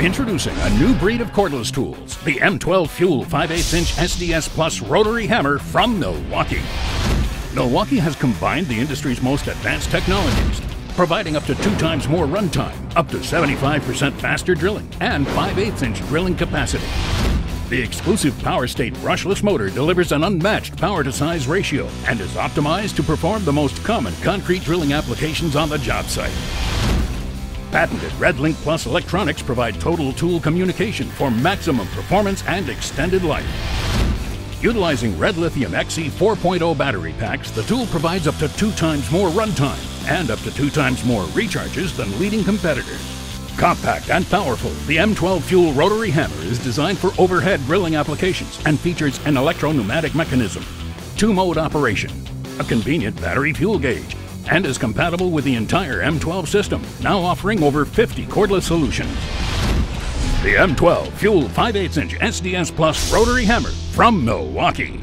Introducing a new breed of cordless tools, the M12 FUEL 5/8" SDS Plus rotary hammer from Milwaukee. Milwaukee has combined the industry's most advanced technologies, providing up to 2 times more runtime, up to 75% faster drilling, and 5/8" drilling capacity. The exclusive POWERSTATE Brushless Motor delivers an unmatched power-to-size ratio and is optimized to perform the most common concrete drilling applications on the job site. Patented REDLINK Plus electronics provide total tool communication for maximum performance and extended life. Utilizing REDLITHIUM XC 4.0 battery packs, the tool provides up to 2 times more runtime and up to 2 times more recharges than leading competitors. Compact and powerful, the M12 FUEL rotary hammer is designed for overhead drilling applications and features an electropneumatic mechanism, 2-mode operation, a convenient battery fuel gauge, and is compatible with the entire M12 system, now offering over 50 cordless solutions. The M12 FUEL 5/8" SDS Plus rotary hammer from Milwaukee.